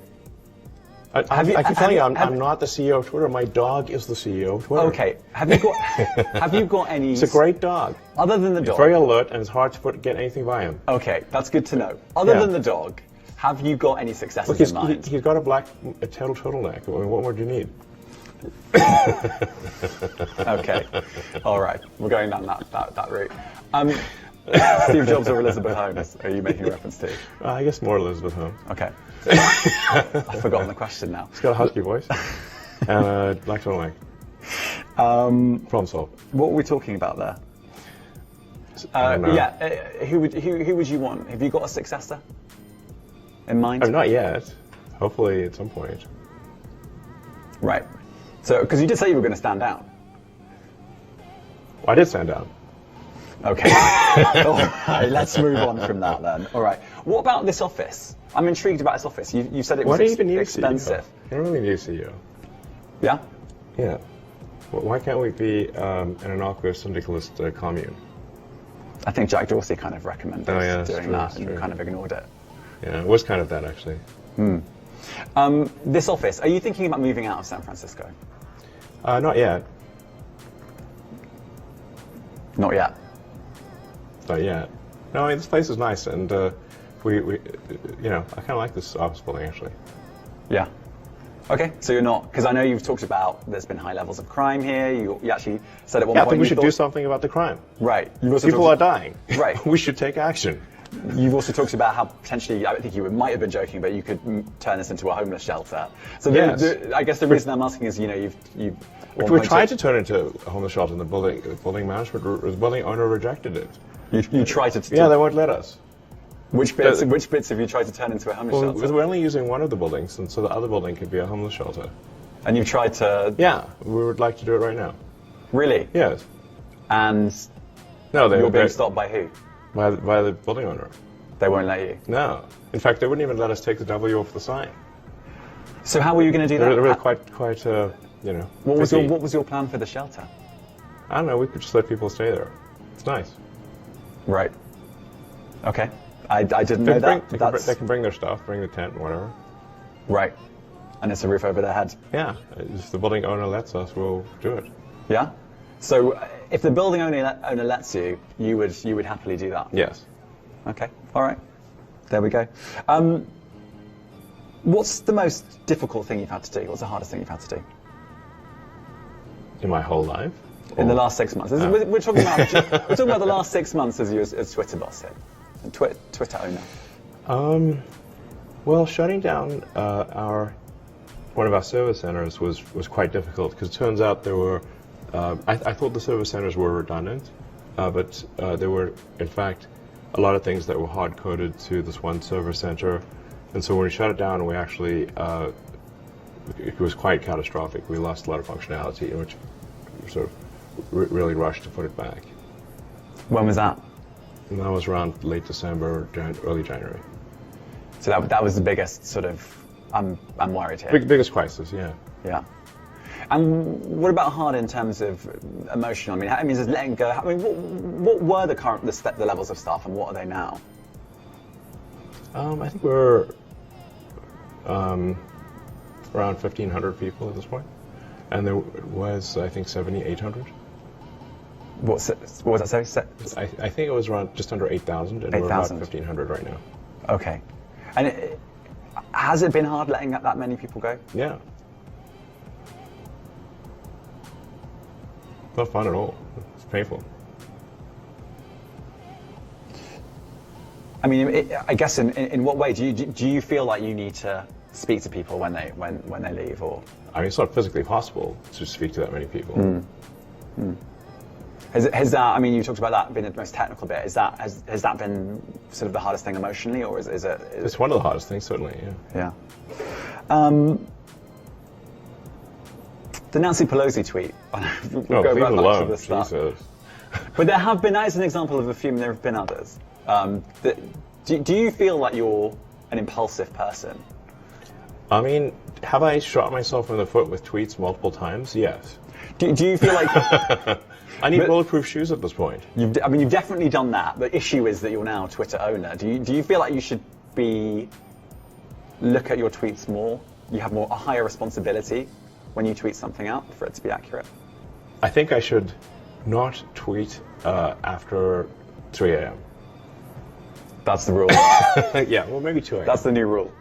A: I keep telling you, I'm not the CEO of Twitter. My dog is the CEO of Twitter.
B: Okay. Have you got any?
A: It's a great dog.
B: Other than the dog.
A: It's very alert, and it's hard to get anything by him.
B: Okay, that's good to know. Other than the dog, have you got any successes in mind?
A: He's got a black turtleneck. I mean, what more do you need?
B: Okay. All right. We're going down that route. Steve Jobs or Elizabeth Holmes are you making reference to?
A: I guess more Elizabeth Holmes.
B: Okay. I've forgotten the question now.
A: She's got a husky voice and a black turtleneck. Problem solved.
B: What were we talking about there? Who would you want? Have you got a successor in mind?
A: Oh, not yet. Hopefully at some point.
B: Right. So, because you did say you were going to stand down.
A: Well, I did stand down.
B: Okay. All right, let's move on from that then. All right. What about this office? I'm intrigued about this office. You said it was expensive.
A: You don't really need a CEO.
B: Yeah?
A: Yeah. Well, why can't we be an innocuous syndicalist commune?
B: I think Jack Dorsey kind of recommended doing that, and you kind of ignored it.
A: Yeah, it was kind of that, actually.
B: This office, are you thinking about moving out of San Francisco?
A: Not yet.
B: Not yet.
A: Not yet. No, I mean, this place is nice, and we I kind of like this office building, actually.
B: Yeah. Okay, so you're not, because I know you've talked about there's been high levels of crime here. You actually said at one point.
A: I think we should do something about the crime.
B: Right.
A: People are dying.
B: Right.
A: We should take action.
B: You've also talked about how potentially, I think you might have been joking, but you could turn this into a homeless shelter. So I guess the reason I'm asking is,
A: we tried to turn it into a homeless shelter, and the building management, the building owner rejected it.
B: You tried to.
A: Yeah, they won't let us.
B: Which bits have you tried to turn into a homeless shelter?
A: We're only using one of the buildings, and so the other building could be a homeless shelter.
B: And you've tried to.
A: Yeah, we would like to do it right now.
B: Really?
A: Yes.
B: And you're being stopped by who?
A: By the building owner.
B: They won't let you?
A: No. In fact, they wouldn't even let us take the W off the sign.
B: So how were you going to do that?
A: They're really quite
B: What was your plan for the shelter?
A: I don't know. We could just let people stay there. It's nice.
B: Right. Okay. I didn't know that.
A: They can bring their stuff, bring the tent and whatever.
B: Right. And it's a roof over their head.
A: Yeah. If the building owner lets us, we'll do it.
B: Yeah? So if the building owner lets you, you would happily do that?
A: Yes.
B: Okay. All right. There we go. What's the most difficult thing you've had to do? What's the hardest thing you've had to do?
A: In my whole life?
B: In the last 6 months. We're talking about the last 6 months as you as Twitter boss here, Twitter owner.
A: Well, shutting down one of our service centers was quite difficult because it turns out there were. I thought the service centers were redundant, but there were in fact a lot of things that were hard coded to this one service center, and so when we shut it down, we actually it was quite catastrophic. We lost a lot of functionality, which sort of really rushed to put it back.
B: When was that?
A: And that was around late December, early January.
B: So that was the biggest sort of. I'm worried here.
A: Biggest crisis, yeah.
B: Yeah. And what about hard in terms of emotional? I mean, just letting go. I mean, what were the levels of staff, and what are they now?
A: I think we're around 1,500 people at this point, and there was, I think, 800.
B: What was that? Sorry?
A: I think it was around just under 8,000, and
B: 8,
A: we're about 1,500 right now.
B: Okay. And has it been hard letting that many people go?
A: Yeah. Not fun at all. It's painful.
B: I mean, I guess in what way do you feel like you need to speak to people when they leave, or?
A: I mean, it's not physically possible to speak to that many people.
B: Has that? I mean, you talked about that being the most technical bit. Has that been sort of the hardest thing emotionally, or is it?
A: It's one of the hardest things, certainly. Yeah.
B: Yeah. The Nancy Pelosi tweet.
A: Leave it alone. Jesus.
B: But there have been. That is an example of a few. There have been others. Do you feel like you're an impulsive person?
A: I mean, have I shot myself in the foot with tweets multiple times? Yes.
B: Do you feel like?
A: I need bulletproof shoes at this point.
B: You've definitely done that. The issue is that you're now a Twitter owner. Do you feel like you should look at your tweets more? You have a higher responsibility when you tweet something out for it to be accurate?
A: I think I should not tweet after 3 a.m.
B: That's the rule.
A: Yeah, well, maybe 2 a.m.
B: That's the new rule.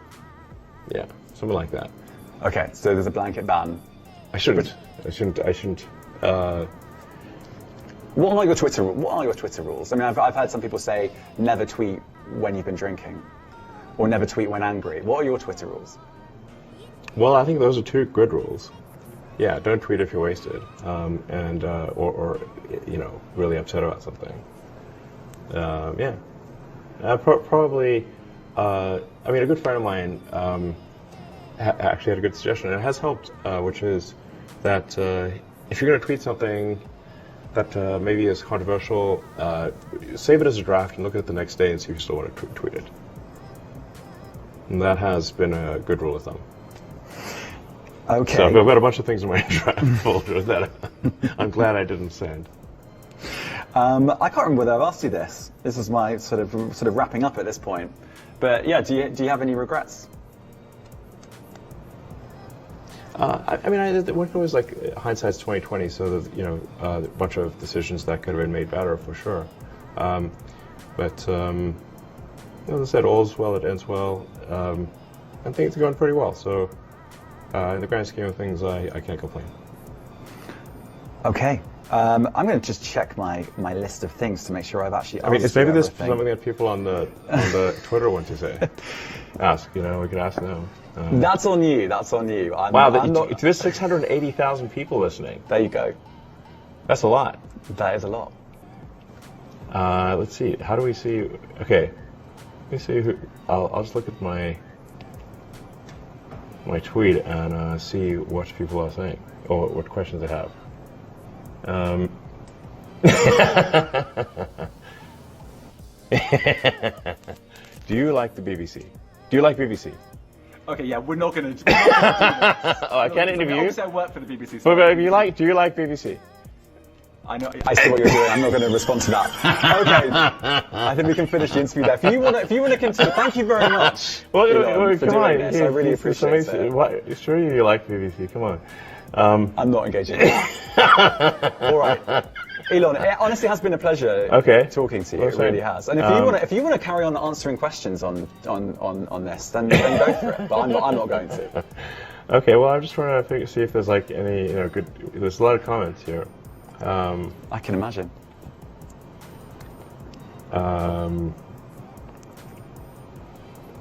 A: Yeah, something like that.
B: Okay, so there's a blanket ban.
A: I shouldn't.
B: What are your Twitter rules? I mean, I've had some people say never tweet when you've been drinking, or never tweet when angry. What are your Twitter rules?
A: Well, I think those are two good rules. Yeah, don't tweet if you're wasted, or really upset about something. Yeah, probably. I mean, a good friend of mine actually had a good suggestion, and it has helped, which is that if you're going to tweet something that maybe is controversial, save it as a draft and look at it the next day and see if you still want to tweet it. And that has been a good rule of thumb.
B: Okay.
A: So I've got a bunch of things in my draft folder that I'm glad I didn't send.
B: I can't remember whether I've asked you this. This is my sort of wrapping up at this point. But yeah, do you have any regrets?
A: I mean, one can always hindsight's 20/20, so that a bunch of decisions that could have been made better for sure. But as I said, all's well that ends well, and things are going pretty well. So in the grand scheme of things, I can't complain.
B: Okay. I'm going to just check my list of things to make sure I've actually asked.
A: I mean, it's maybe
B: this
A: something that people on the Twitter want to say. Ask, we could ask them.
B: That's on you. That's on you.
A: There's 680,000 people listening.
B: There you go.
A: That's a lot.
B: That is a lot.
A: Let's see. How do we see? Okay. Let me see who. I'll just look at my tweet and see what people are saying or what questions they have. Do you like the BBC? Do you like BBC?
B: Okay, yeah, we're not going to do this.
A: Oh, I can't interview you?
B: Obviously, I work for the BBC.
A: But do you like BBC?
B: I know. I see what you're doing. I'm not going to respond to that. Okay, I think we can finish the interview there. If you want to continue, thank you very much.
A: Well,
B: Elon, for
A: come
B: doing
A: on.
B: this. I really appreciate it.
A: Sure, you like BBC. Come on.
B: I'm not engaging. All right. Elon, it honestly has been a pleasure talking to you. It really has. And if you want to carry on answering questions on this, then go for it. But I'm not going to.
A: Okay. Well, I'm just trying to see if there's any good. There's a lot of comments here.
B: I can imagine.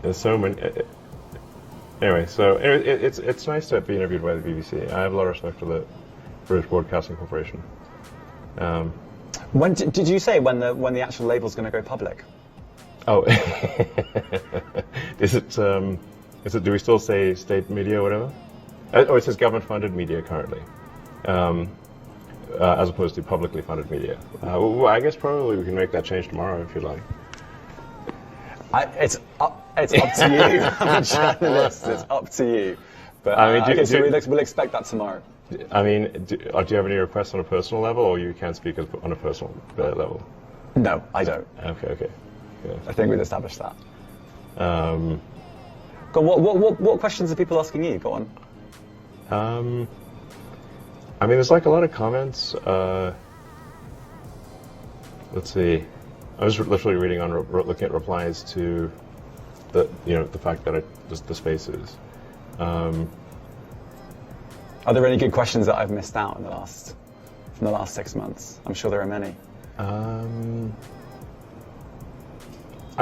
A: There's so many. Anyway, so it's nice to be interviewed by the BBC. I have a lot of respect for the British Broadcasting Corporation.
B: When did you say when the actual label's going to go public?
A: Oh, is it? Do we still say state media or whatever? Oh, it says government-funded media currently, as opposed to publicly funded media. Well, I guess probably we can make that change tomorrow if you like.
B: It's up to you. I'm a journalist. It's up to you. But
A: I mean,
B: we'll expect that tomorrow.
A: I mean, do you have any requests on a personal level, or you can't speak on a personal level?
B: No, I don't.
A: Okay. Yeah.
B: I think we've established that.
A: Go
B: on, what questions are people asking you? Go on.
A: I mean, there's like a lot of comments. Let's see. I was literally reading looking at replies to the fact that the spaces.
B: Are there any good questions that I've missed out from the last 6 months? I'm sure there are many.
A: I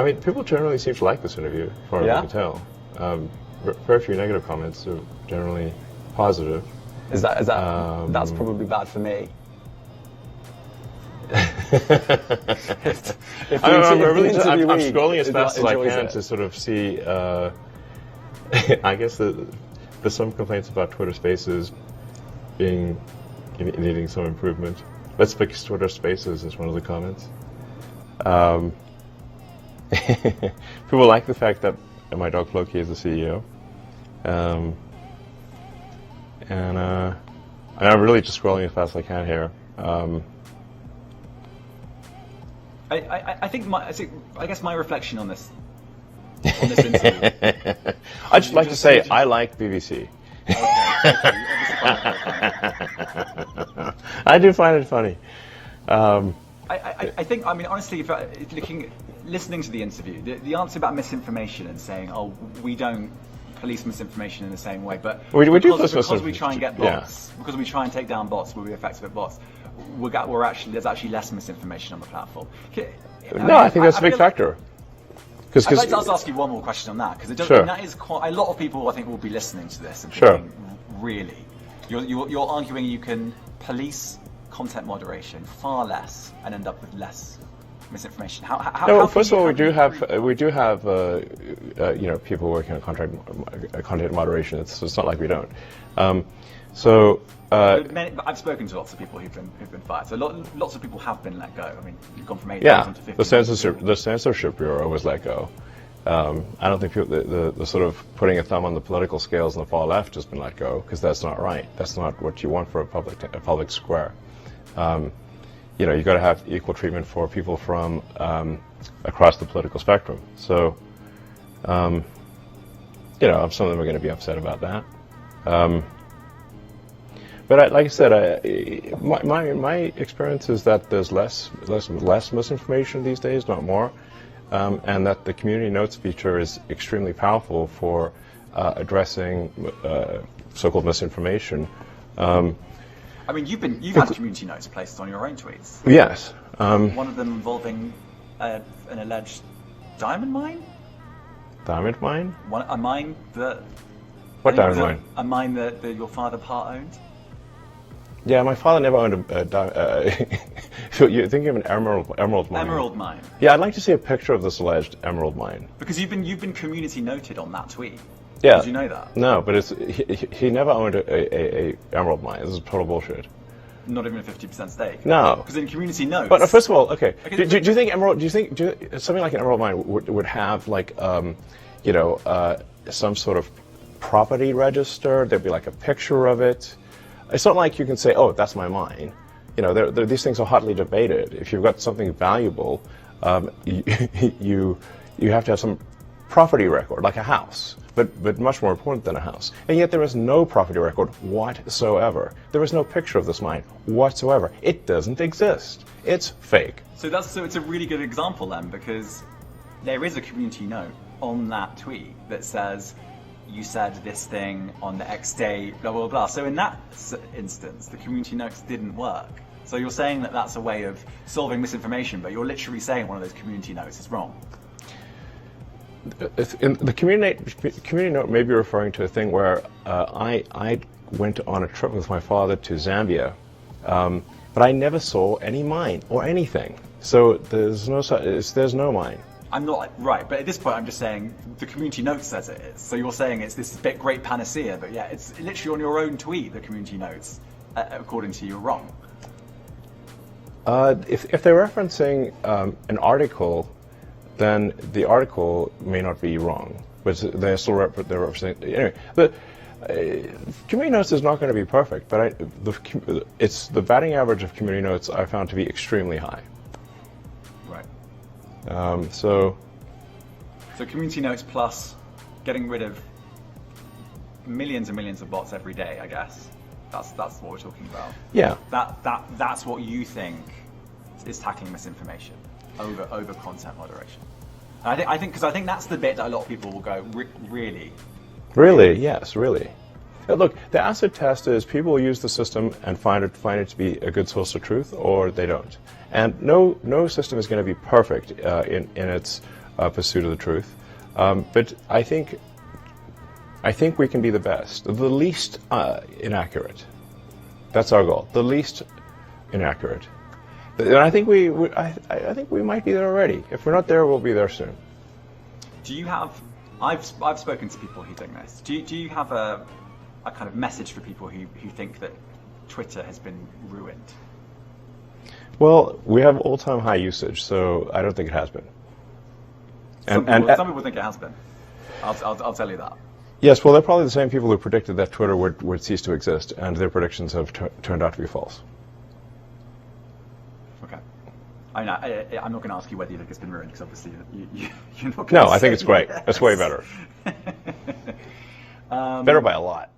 A: mean, people generally seem to like this interview, as far as I can tell. Very few negative comments, so generally positive.
B: Is that that's probably bad for me.
A: I'm scrolling as fast as I can to sort of see. I guess there's some complaints about Twitter Spaces needing some improvement. Let's fix Twitter Spaces is one of the comments. People like the fact that my dog Floki is the CEO, and I'm really just scrolling as fast as I can here.
C: I guess my reflection on this interview.
A: I'd just like to say I like BBC. I do find it funny.
C: I think, I mean, honestly, if listening to the interview, the answer about misinformation and saying, oh, we don't police misinformation in the same way, but
A: we do
C: because we try and get bots, because we try and take down bots, we'll be effective at bots. There's actually less misinformation on the platform.
A: I think that's a big factor.
C: I'd like to ask you one more question on that, because that is quite a lot of people, I think, will be listening to this and thinking, really, you're arguing you can police content moderation far less and end up with less misinformation.
A: First of all, we do have people working on content moderation. It's not like we don't.
C: I've spoken to lots of people who've been fired. So lots of people have been let go. I mean, you've gone from 8,000 to 50,000.
A: The censorship bureau was let go. I don't think the sort of putting a thumb on the political scales on the far left has been let go, because that's not right. That's not what you want for a public square. You've got to have equal treatment for people from across the political spectrum. So, some of them are going to be upset about that. But like I said, my experience is that there's less misinformation these days, not more, and that the community notes feature is extremely powerful for addressing so-called misinformation.
C: I mean, you've had community notes placed on your own tweets.
A: Yes.
C: One of them involving an alleged diamond mine.
A: Diamond mine?
C: A mine that.
A: What diamond mine?
C: A mine that your father part owned.
A: Yeah, my father never owned a diamond. So you're thinking of an emerald mine?
C: Emerald mine.
A: Yeah, I'd like to see a picture of this alleged emerald mine.
C: Because you've been community noted on that tweet.
A: Yeah.
C: Did you know that?
A: No, but he never owned a emerald mine. This is total bullshit.
C: Not even a 50% stake.
A: No.
C: Because in community notes.
A: But first of all, okay. Do you think something like an emerald mine would have like some sort of property register? There'd be like a picture of it. It's not like you can say, "Oh, that's my mine." These things are hotly debated. If you've got something valuable, you have to have some property record, like a house, but much more important than a house. And yet there is no property record whatsoever. There is no picture of this mine whatsoever. It doesn't exist. It's fake.
C: So it's a really good example then, because there is a community note on that tweet that says, you said this thing on the X day, blah, blah, blah. So in that instance, the community notes didn't work. So you're saying that that's a way of solving misinformation, but you're literally saying one of those community notes is wrong.
A: in the community note may be referring to a thing where I went on a trip with my father to Zambia, but I never saw any mine or anything. So there's no mine.
C: I'm not right, but at this point I'm just saying the community note says it is. So you're saying it's this bit great panacea, but yeah, it's literally on your own tweet, the community notes, according to you, are wrong.
A: If they're referencing an article, then the article may not be wrong, but they're still they're representing anyway. But community notes is not going to be perfect, but it's the batting average of community notes I found to be extremely high.
C: Right.
A: So
C: community notes plus getting rid of millions and millions of bots every day, I guess. That's what we're talking about.
A: Yeah.
C: That's what you think is tackling misinformation over content moderation. And I think that's the bit that a lot of people will go really.
A: Really, yes, really. Look, the acid test is people use the system and find it to be a good source of truth, or they don't. And no system is going to be perfect in its pursuit of the truth. But I think we can be the best, the least inaccurate. That's our goal. The least inaccurate. And I think I think we might be there already. If we're not there, we'll be there soon.
C: Do you have? I've spoken to people who think this. Do you have a kind of message for people who think that Twitter has been ruined?
A: Well, we have all-time high usage, so I don't think it has been.
C: Some people think it has been. I'll tell you that.
A: Yes, well, they're probably the same people who predicted that Twitter would cease to exist, and their predictions have turned out to be false.
C: Okay. I'm not going to ask you whether you think it's been ruined, because obviously you're not going to
A: No, I think it's great. Yes. It's way better. Better by a lot.